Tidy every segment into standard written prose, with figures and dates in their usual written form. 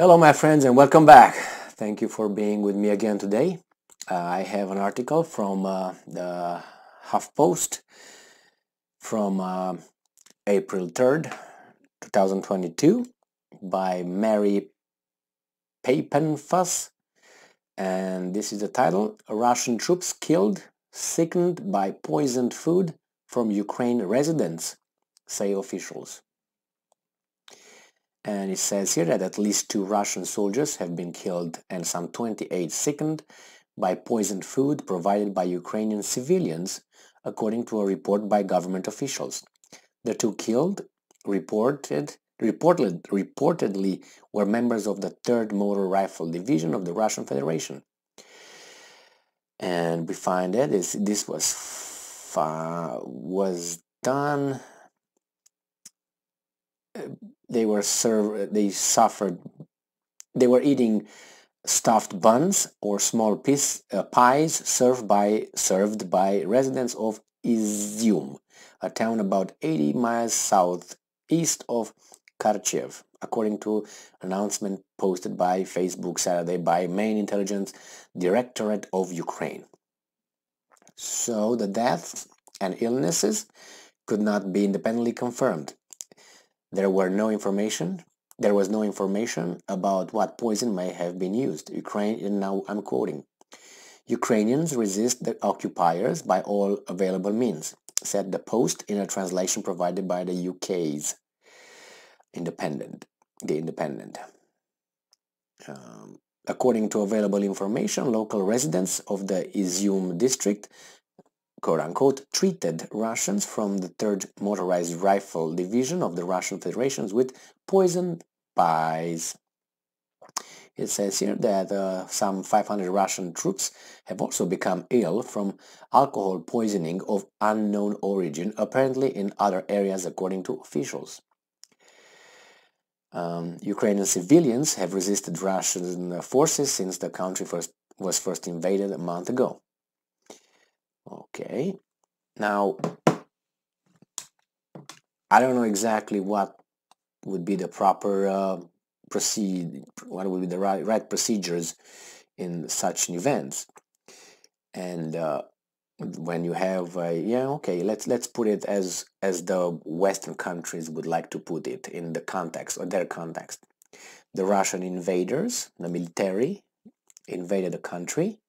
Hello, my friends, and welcome back. Thank you for being with me again today. I have an article from the HuffPost from April 3rd, 2022 by Mary Papenfuss, and this is the title: Russian troops killed, sickened by poisoned food from Ukraine residents, say officials. And it says here that at least 2 Russian soldiers have been killed and some 28 sickened by poisoned food provided by Ukrainian civilians, according to a report by government officials. The 2 killed reportedly were members of the 3rd Motor Rifle Division of the Russian Federation. And we find that this was done. They were eating stuffed buns or small pies served by residents of Izium, a town about 80 miles southeast of Kharkiv, according to an announcement posted by Facebook Saturday by Main Intelligence Directorate of Ukraine. So the deaths and illnesses could not be independently confirmed. There was no information about what poison may have been used. Now I'm quoting, "Ukrainians resist the occupiers by all available means," said the Post in a translation provided by the UK's The Independent. According to available information, local residents of the Izium district, quote-unquote, treated Russians from the 3rd Motorized Rifle Division of the Russian Federation with poisoned pies. It says here that some 500 Russian troops have also become ill from alcohol poisoning of unknown origin, apparently in other areas, according to officials. Ukrainian civilians have resisted Russian forces since the country was first invaded a month ago. Okay, now I don't know exactly what would be the proper what would be the right procedures in such events. And when you have let's put it as the Western countries would like to put it in the context or their context. The Russian invaders, the military, invaded the country,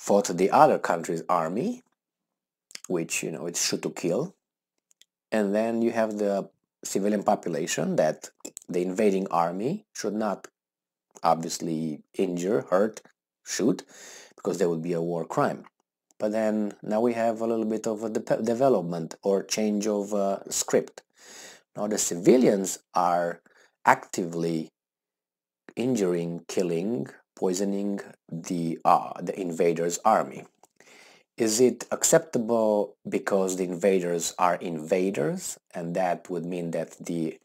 fought the other country's army, which it's shoot to kill, and then you have the civilian population that the invading army should not obviously injure, hurt, shoot, because there would be a war crime. But then now we have a little bit of a development or change of script. Now the civilians are actively injuring, killing, poisoning the invaders' army. Is it acceptable because the invaders are invaders, and that would mean that the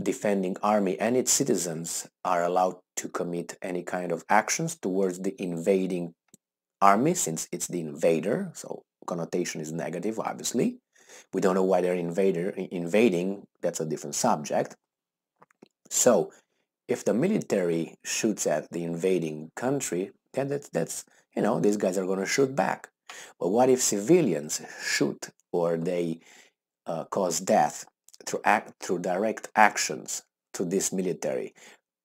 defending army and its citizens are allowed to commit any kind of actions towards the invading army since it's the invader? So connotation is negative, obviously. We don't know why they're invading. That's a different subject. So if the military shoots at the invading country, then that's these guys are going to shoot back. But what if civilians shoot or they cause death through direct actions to this military?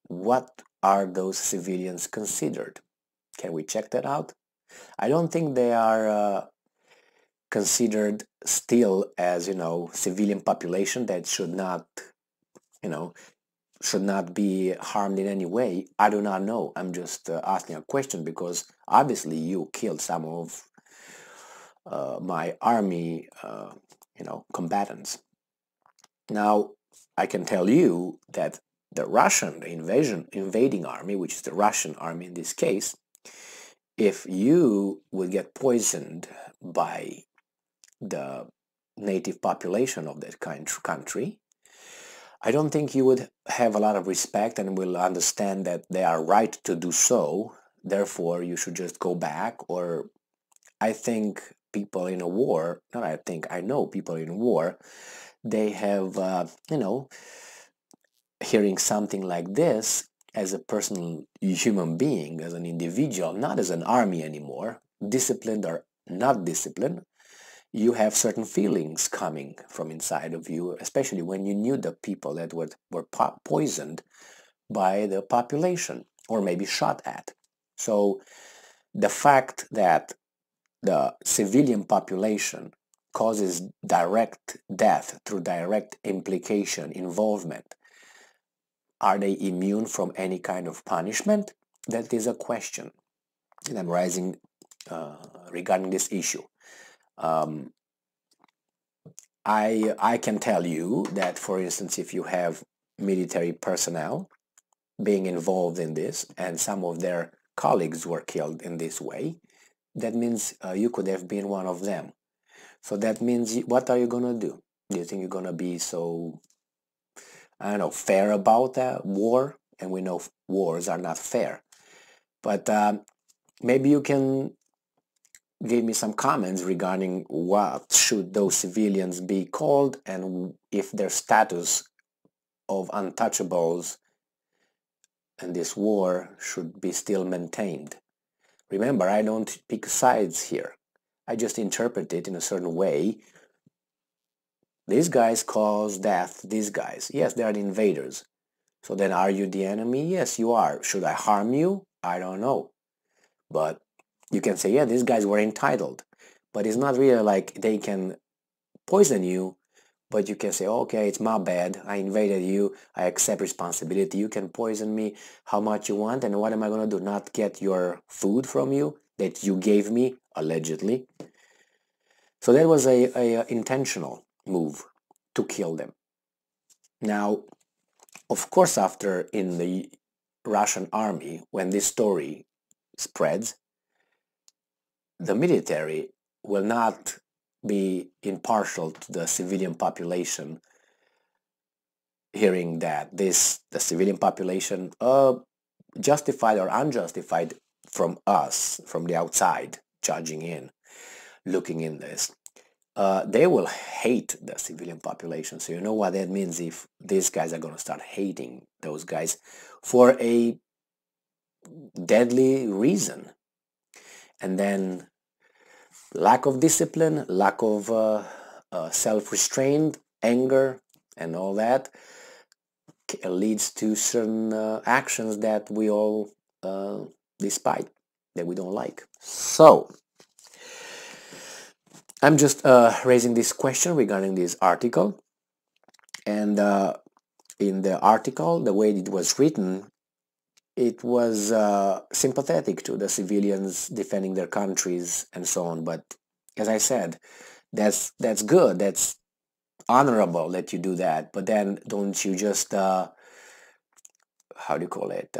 What are those civilians considered? Can we check that out? I don't think they are considered still as civilian population that should not be harmed in any way. I do not know. I'm just asking a question because obviously you killed some of my army combatants. Now I can tell you that the invading army, which is the Russian army in this case, if you would get poisoned by the native population of that country, I don't think you would have a lot of respect and will understand that they are right to do so. Therefore, you should just go back. Or I think people in a war, I know people in war, they have, hearing something like this as a personal human being, as an individual, not as an army anymore, disciplined or not disciplined, you have certain feelings coming from inside of you, especially when you knew the people that were poisoned by the population or maybe shot at. So the fact that the civilian population causes direct death through direct implication, involvement, are they immune from any kind of punishment? That is a question that I'm raising regarding this issue. I can tell you that, for instance, if you have military personnel being involved in this and some of their colleagues were killed in this way, that means you could have been one of them. So that means, what are you going to do? Do you think you're going to be so, I don't know, fair about that war? And we know wars are not fair. But maybe you can give me some comments regarding what should those civilians be called and if their status of untouchables in this war should be still maintained. Remember, I don't pick sides here. I just interpret it in a certain way. These guys cause death, these guys. Yes, they are the invaders. So then, are you the enemy? Yes, you are. Should I harm you? I don't know. But you can say, yeah, these guys were entitled. But it's not really like they can poison you, but you can say, okay, it's my bad. I invaded you. I accept responsibility. You can poison me how much you want. And what am I going to do? Not get your food from you that you gave me, allegedly. So that was a intentional move to kill them. Now, of course, after in the Russian army, when this story spreads, the military will not be impartial to the civilian population, hearing that the civilian population, justified or unjustified from us, from the outside, judging in, looking in this, they will hate the civilian population. So you know what that means if these guys are going to start hating those guys for a deadly reason. And then lack of discipline, lack of self-restraint, anger, and all that leads to certain actions that we all despise, that we don't like. So I'm just raising this question regarding this article. And in the article, the way it was written, it was sympathetic to the civilians defending their countries and so on. But as I said, that's good. That's honorable that you do that. But then don't you just, how do you call it?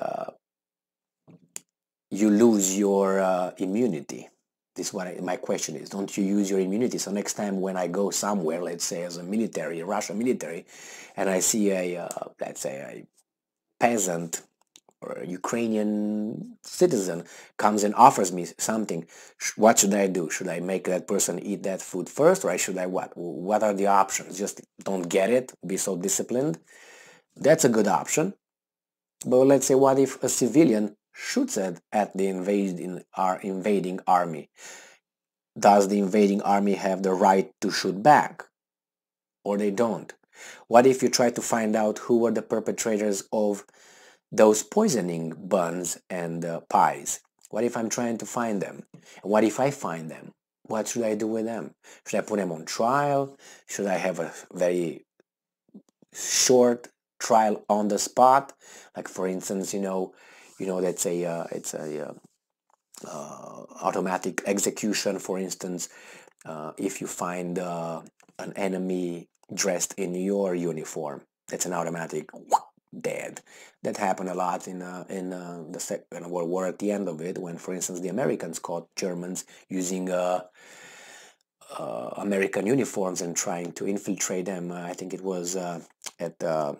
You lose your immunity. This is what my question is. Don't you use your immunity? So next time when I go somewhere, let's say as a military, a Russian military, and I see a, let's say a peasant or a Ukrainian citizen comes and offers me something, what should I do? Should I make that person eat that food first, or should I what? What are the options? Just don't get it, be so disciplined? That's a good option. But let's say, what if a civilian shoots at the invading army? Does the invading army have the right to shoot back? Or they don't? What if you try to find out who were the perpetrators of those poisoning buns and pies? What if I'm trying to find them? And what if I find them? What should I do with them? Should I put them on trial? Should I have a very short trial on the spot? Like, for instance, that's it's a automatic execution. For instance, if you find an enemy dressed in your uniform, that's an automatic dead. That happened a lot in the Second World War. At the end of it, when, for instance, the Americans caught Germans using American uniforms and trying to infiltrate them. I think it was at the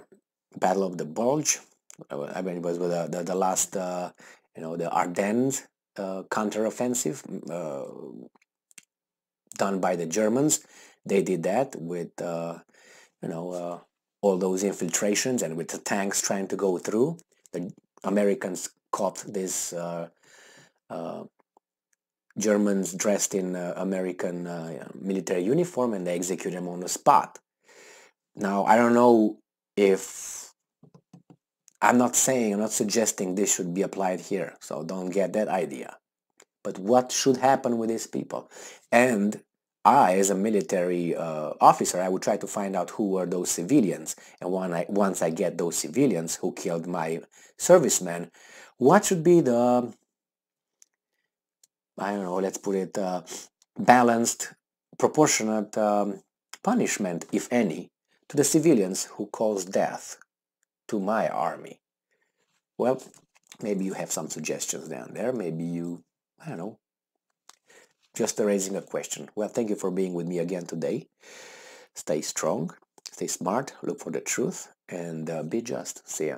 Battle of the Bulge. I mean, it was with the last, the Ardennes counteroffensive done by the Germans. They did that with, all those infiltrations and with the tanks trying to go through. The Americans caught these Germans dressed in American military uniform, and they executed them on the spot. Now, I don't know if, I'm not suggesting this should be applied here, so don't get that idea. But what should happen with these people? And I, as a military officer, I would try to find out who were those civilians. And once I get those civilians who killed my servicemen, what should be the, I don't know, let's put it, balanced, proportionate punishment, if any, to the civilians who caused death to my army? Well, maybe you have some suggestions down there. Maybe you, I don't know, just raising a question. Well, thank you for being with me again today. Stay strong, stay smart, look for the truth, and be just. See ya.